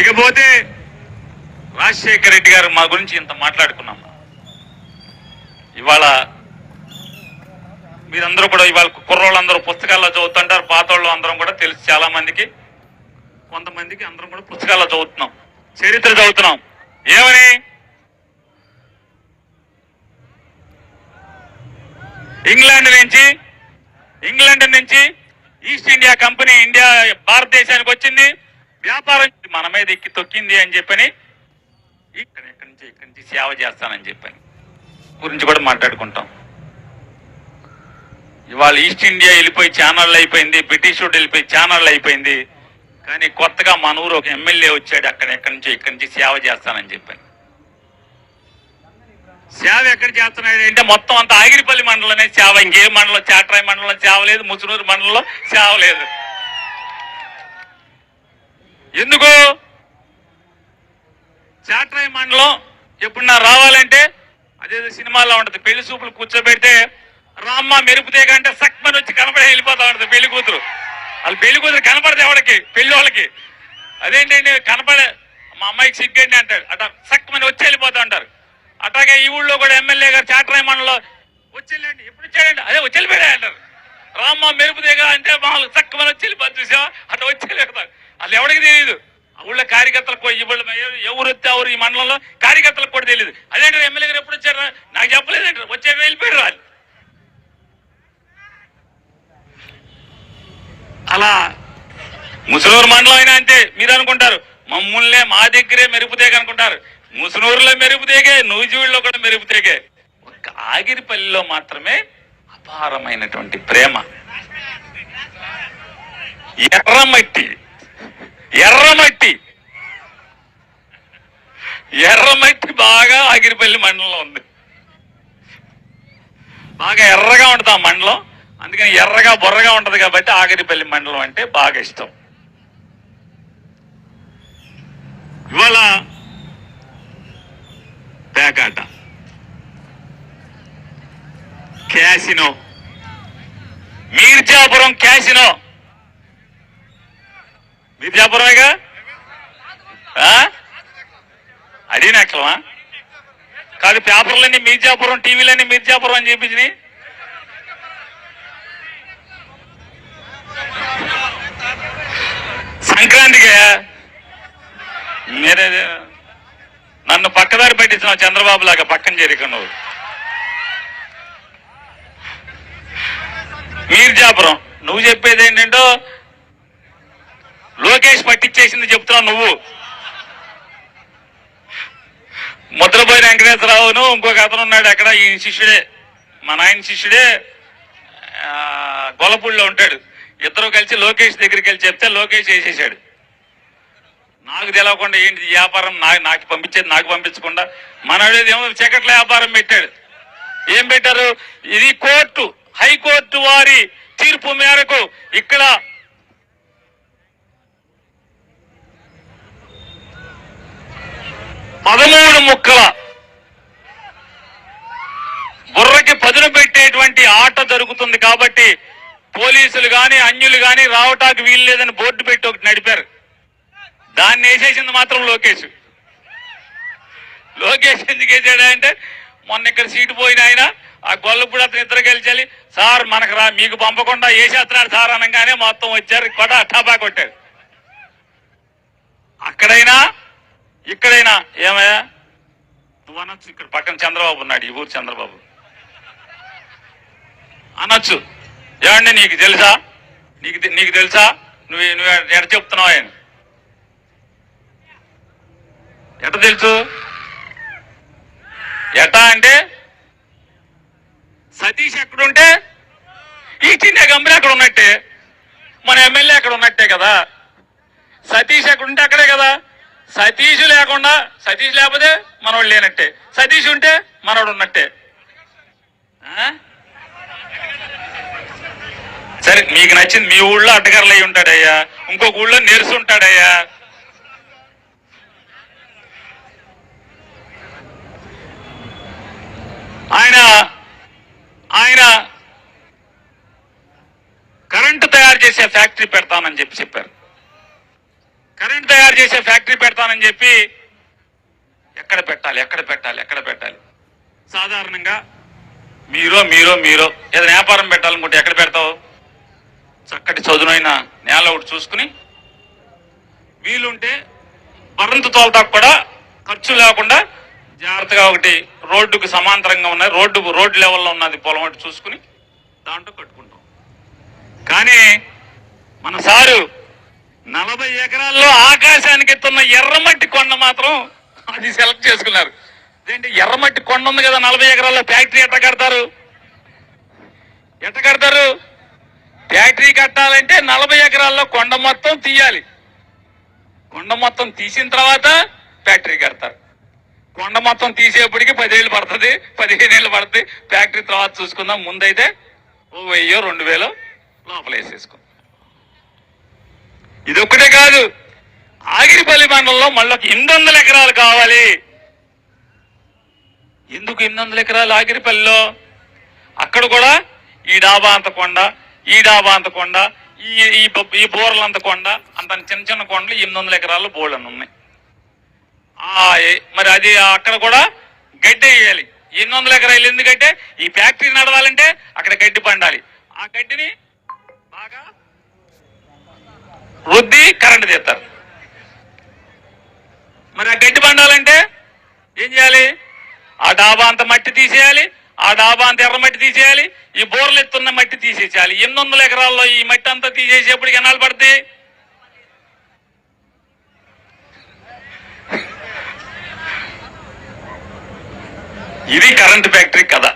ఇకపోతే రాజశేఖర రెడ్డి గారు మా గురించి ఇంత మాట్లాడుకున్నాం. ఇవాళ మీరందరూ కూడా ఇవాళ కుర్రోళ్ళందరూ పుస్తకాల్లో చదువుతుంటారు, పాత వాళ్ళు అందరం కూడా తెలుసు చాలా మందికి, కొంతమందికి అందరం కూడా పుస్తకాల్లో చదువుతున్నాం, చరిత్ర చదువుతున్నాం. ఏమని ఇంగ్లాండ్ నుంచి ఈస్ట్ ఇండియా కంపెనీ భారతదేశానికి వచ్చింది, వ్యాపారం మన మీద ఎక్కి తొక్కింది అని చెప్పని ఇక్కడి నుంచి సేవ చేస్తానని చెప్పని గురించి కూడా మాట్లాడుకుంటాం. ఇవాళ ఈస్ట్ ఇండియా వెళ్ళిపోయి ఛానళ్ళు అయిపోయింది, బ్రిటిష్ రోడ్ వెళ్ళిపోయి ఛానళ్ళు అయిపోయింది. కానీ కొత్తగా మన ఊరు ఒక ఎమ్మెల్యే వచ్చాడు, ఇక్కడి నుంచి సేవ చేస్తానని చెప్పాను. సేవ ఎక్కడ చేస్తున్నాడు అంటే మొత్తం అంతా ఆగిరిపల్లి మండలంలోనే సేవ, ఇంకే మండలం, చాట్రాయి మండలంలో సేవ లేదు, ముసునూరు మండలంలో సేవ లేదు. ఎందుకు? చాట్రాయి మండలం ఎప్పుడన్నా రావాలంటే అదేదో సినిమాలో ఉంటది, పెళ్లి చూపులు కూర్చోబెడితే రామ్మ మెరుపుతేగా అంటే సక్మని వచ్చి కనపడి వెళ్ళిపోతా ఉంటది పెళ్లి కూతురు. వాళ్ళు పెళ్లి కూతురు కనపడదు ఎవరికి, పెళ్లి వాళ్ళకి. అదేంటండి కనపడే మా అమ్మాయికి సిగ్గండి అంటాడు, అట సక్మని వచ్చి వెళ్ళిపోతా ఉంటారు. అట్లాగే ఈ ఊళ్ళో కూడా ఎమ్మెల్యే గారు చాట్రాయి మండలంలో వచ్చేళ్ళండి, ఎప్పుడు వచ్చాడండి, అదే వచ్చి వెళ్ళిపోయా అంటారు. రామ్మ మెరుపుతేగా అంటే మామూలు సక్మని వచ్చి వెళ్ళిపోతుంది, చూసావా అట్లా వచ్చి వెళ్ళిపోతారు. వాళ్ళు ఎవరికి తెలియదు, ఆ ఊళ్ళో కార్యకర్తలకు ఎవరు వస్తే ఎవరు ఈ మండలంలో కార్యకర్తలకు కూడా తెలియదు. అదేంటారు ఎమ్మెల్యే గారు ఎప్పుడు వచ్చారు నాకు చెప్పలేదంటారు, వచ్చే వెళ్ళిపోయారు వాళ్ళు. అలా ముసునూరు మండలం అయినా అంతే. మీరు అనుకుంటారు మమ్మల్నే మా దగ్గరే మెరుపుతేగ అనుకుంటారు, ముసునూరులో మెరుపుతేగే, నూజివీడులో కూడా మెరుపుతేగే. ఒక ఆగిరిపల్లిలో మాత్రమే అపారమైనటువంటి ప్రేమ. ఎర్రమట్టి బాగా ఆగిరిపల్లి మండలంలో ఉంది, బాగా ఎర్రగా ఉంటుంది ఆ మండలం. అందుకని ఎర్రగా బొర్రగా ఉంటది కాబట్టి ఆగిరిపల్లి మండలం అంటే బాగా ఇష్టం. ఇవాళ పేకాట, క్యాసినో, మీర్జాపురం క్యాసినో, మీర్జాపురమేగా అది నక్కలమా కాదు, పేపర్లన్నీ మీర్జాపురం, టీవీలన్నీ మీర్జాపురం అని చెప్పించినాయి. సంక్రాంతికి మీరే నన్ను పక్కదారి పెట్టించినావు చంద్రబాబు లాగా, పక్కన చేరిక నువ్వు. మీర్జాపురం నువ్వు చెప్పేది ఏంటంటో లోకేష్ పట్టించేసింది చెప్తున్నావు నువ్వు. ముద్రపోయిన వెంకటేశ్వరరావును ఇంకొక అతను ఉన్నాడు అక్కడ, ఈ శిష్యుడే, మా నాయన శిష్యుడే, గొల్లపూడిలో ఉంటాడు. ఇద్దరు కలిసి లోకేష్ దగ్గరికి వెళ్ళి చెప్తే లోకేష్ వేసేసాడు. నాకు తెలవకుండా ఏంటి వ్యాపారం, నాకు పంపించేది నాకు పంపించకుండా మనోడేదేమో చీకట్ల వ్యాపారం పెట్టాడు. ఏం పెట్టారు? ఇది కోర్టు, హైకోర్టు వారి తీర్పు మేరకు ఇక్కడ పదమూడు ముక్కల బుర్రకి పదును పెట్టేటువంటి ఆట జరుగుతుంది కాబట్టి పోలీసులు గాని అన్యులు గాని రావటానికి వీలు లేదని బోర్డు పెట్టి ఒకటి నడిపారు. దాన్ని వేసేసింది మాత్రం లోకేష్. ఎందుకు వేసాడు అంటే మొన్న ఇక్కడ సీటు పోయిన ఆయన ఆ గొల్లపూడి అతను ఇద్దరు గెలిచాలి సార్ మనకు మీకు పంపకుండా వేసేస్తున్నాడు సార్ అనగానే మొత్తం వచ్చారు, కూడా ఠాపా కొట్టారు. అక్కడైనా ఇక్కడైనా ఏమయ్యా నువ్వు అనొచ్చు, ఇక్కడ పక్కన చంద్రబాబు ఉన్నాడు, ఈ ఊరు చంద్రబాబు అనొచ్చు, ఏమండి నీకు తెలుసా, నీకు తెలుసా, నువ్వు ఎట చెప్తున్నావు ఆయన, ఎట తెలుసు, ఎటా అంటే సతీష్ ఎక్కడుంటే ఈస్ట్ ఇండియా కంపెనీ అక్కడ ఉన్నట్టే, మన ఎమ్మెల్యే అక్కడ ఉన్నట్టే కదా. సతీష్ ఎక్కడుంటే అక్కడే కదా. సతీష్ లేకపోతే మనోడు లేనట్టే, సతీష్ ఉంటే మనోడు ఉన్నట్టే. సరే మీకు నచ్చింది, మీ ఊళ్ళో అడ్డగర్లు అయి ఉంటాడయ్యా, ఇంకొక ఊళ్ళో నేర్చుంటాడయ్యా. ఆయన కరెంటు తయారు చేసే ఫ్యాక్టరీ పెడతానని చెప్పారు. కరెంట్ తయారు చేసే ఫ్యాక్టరీ పెడతానని చెప్పి ఎక్కడ పెట్టాలి. సాధారణంగా మీరు ఏదైనా వ్యాపారం పెట్టాలనుకుంటే ఎక్కడ పెడతావు? చక్కటి చదునైన నేల ఒకటి చూసుకుని వీలుంటే బరంత తోలతా కూడా ఖర్చు లేకుండా జాగ్రత్తగా ఒకటి రోడ్డుకు సమాంతరంగా ఉన్నది, రోడ్డు లెవెల్లో ఉన్నది పొలం ఒకటి చూసుకుని దాంట్లో కట్టుకుంటాం. కానీ మన సారు 40 ఎకరాల్లో ఆకాశానికి ఎత్తున్న ఎర్రమట్టి కొండ మాత్రం అది సెలెక్ట్ చేసుకున్నారు. ఏంటి ఎర్రమట్టి కొండ ఉంది కదా, 40 ఎకరాల్లో ఫ్యాక్టరీ ఎట్ట కడతారు? ఫ్యాక్టరీ కట్టాలంటే 40 ఎకరాల్లో కొండ మొత్తం తీయాలి. కొండ మొత్తం తీసిన తర్వాత ఫ్యాక్టరీ కడతారు. కొండ మొత్తం తీసేపటికి 10 ఏళ్ళు పడుతుంది, 15 ఏళ్ళు పడుతుంది. ఫ్యాక్టరీ తర్వాత చూసుకుందాం. ముందైతే 1000-2000 లోపల వేసేసుకుందాం. ఇది ఒక్కటే కాదు, ఆగిరిపల్లి మండలంలో మళ్ళీ 800 ఎకరాలు కావాలి. ఎందుకు 800 ఎకరాలు ఆగిరిపల్లిలో? అక్కడ కూడా ఈ డాబా అంత కొండ, ఈ బోర్లంత కొండ, అంత చిన్న కొండలు 800 ఎకరాలు బోర్లను ఉన్నాయి. మరి అది అక్కడ కూడా గడ్డి వేయాలి. 800 ఎకరాలు ఎందుకంటే ఈ ఫ్యాక్టరీ నడవాలంటే అక్కడ గడ్డి పండాలి. ఆ గడ్డిని బాగా రుద్ది కరెంటు తీస్తారు. మరి ఆ గడ్డి పండాలంటే ఏం చేయాలి? ఆ డాబా అంత మట్టి తీసేయాలి, ఆ డాబా అంత ఎర్రమట్టి తీసేయాలి, ఈ బోర్లు ఎత్తున్న మట్టి తీసేసేయాలి. 800 ఎకరాల్లో ఈ మట్టి అంతా తీసేసేపటికి ఎన్నాళ్ళు పడుతుంది? ఇది కరెంట్ ఫ్యాక్టరీ కథ.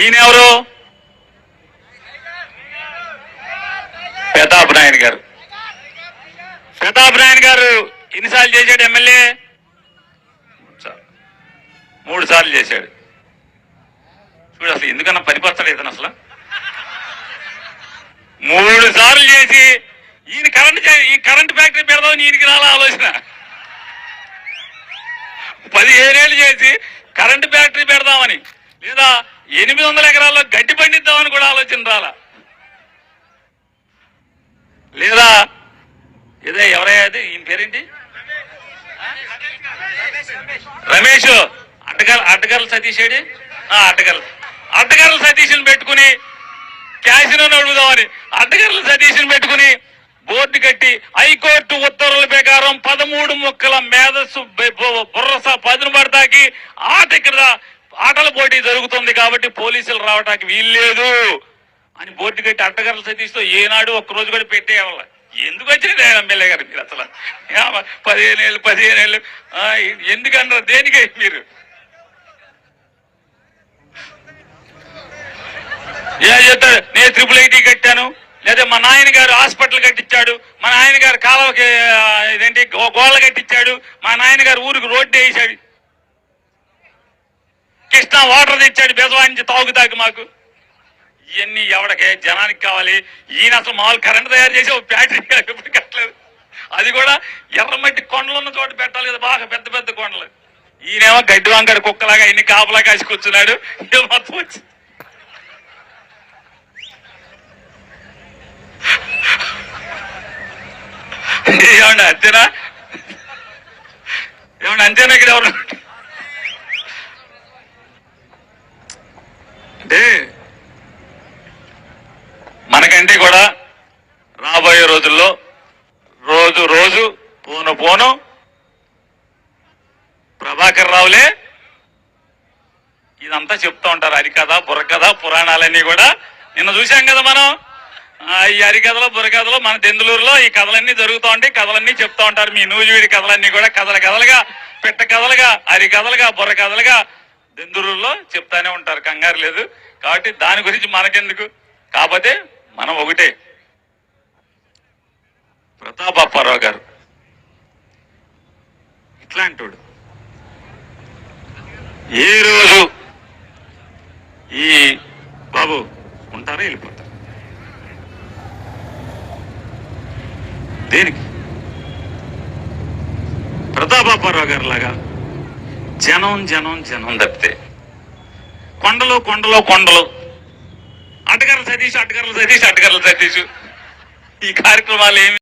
ఈయనెవరు? ప్రతాప్ నారాయణ గారు. ప్రతాప్ నారాయణ గారు ఎన్నిసార్లు చేశాడు ఎమ్మెల్యే? 3 సార్లు చేశాడు. చూడు అసలు ఎందుకన్నా పనిపరచలేదు ఇతను అసలు. 3 సార్లు చేసి ఈ కరెంట్ ఫ్యాక్టరీ పెడదామని ఈయనకి రాలా ఆలోచన. 15 ఏళ్ళు చేసి కరెంట్ ఫ్యాక్టరీ పెడదామని, లేదా 800 ఎకరాల్లో గడ్డి పండిద్దామని కూడా ఆలోచన రాలా. లేదా ఏదో ఎవరయ్యా అది, ఈయన పేరేంటి? రమేష్. అడ్డగర్ల సతీష్ ఏడి? అడ్డగర్ల సతీష్ని పెట్టుకుని క్యాసినో నడుపుదామని అడ్డగర్ల సతీష్ని పెట్టుకుని బోర్డు కట్టి హైకోర్టు ఉత్తర్వుల ప్రకారం 13 ముక్కల మేధస్సు బుర్రస పదును పడతాకి ఆటల పోటీ జరుగుతుంది కాబట్టి పోలీసులు రావటానికి వీల్లేదు అని బోర్డు కట్టి అడ్డగర్ల సతీష్తో ఏనాడు ఒక్కరోజు కూడా పెట్టేవాళ్ళ. ఎందుకు వచ్చింది ఎమ్మెల్యే గారు మీరు అసలు? 15 ఏళ్ళు ఎందుకన్నారు? దేనికే మీరు ఏం చెప్తారు? నేను 888 కట్టాను, లేదా మా నాయన గారు హాస్పిటల్ కట్టించాడు, మా నాయన గారు కాలువకి ఇదేంటి గోళ్ళ కట్టించాడు, మా నాయన గారు ఊరికి రోడ్డు వేసాడు, కృష్ణా వాటర్ తెచ్చాడు బెజవాయించి తాగుతాకి మాకు. ఇవన్నీ ఎవడికే జనానికి కావాలి. ఈయన అసలు మామూలు కరెంట్ తయారు చేసి ఒక ఫ్యాక్టరీ ఎప్పుడు కట్టలేదు. అది కూడా ఎర్రమట్టి కొండలు ఉన్న చోట పెట్టాలి కదా, బాగా పెద్ద పెద్ద కొండలు. ఈయనేమో గడ్డి వంకర కుక్కలాగా ఇన్ని కాపలా కాసి కూర్చున్నాడు. మొత్తం వచ్చి ఏమన్నా అంతేనా? ఇక్కడ ఎవరు అంటే మనకంటే కూడా రాబోయే రోజుల్లో రోజు పోను ప్రభాకర్ రావులే ఇదంతా చెప్తా ఉంటారు. హరికథ బుర్రకథ పురాణాలన్నీ కూడా నిన్న చూసాం కదా మనం. ఈ హరికథలో బుర్రకథలో మన దెందులూరులో ఈ కథలన్నీ జరుగుతూ ఉంటాయి. కథలన్నీ చెప్తా ఉంటారు. మీ నూజివీడి కథలన్నీ కూడా కథలుగా పెట్ట కథలుగా హరికథలుగా బుర్రకథలుగా దెందులూరులో చెప్తానే ఉంటారు. కంగారు లేదు. కాబట్టి దాని గురించి మనకెందుకు. కాకపోతే మనం ఒకటే, ప్రతాప్ అప్పారావు గారు ఇట్లాంటోడు ఏ రోజు ఈ బాబు ఉంటారా వెళ్ళిపోతారు. దేనికి? ప్రతాప్ అప్పారావు గారు లాగా జనం తప్పితే కొండలు అటకర్ల సతీష్ ఈ కార్యక్రమాలు ఏమి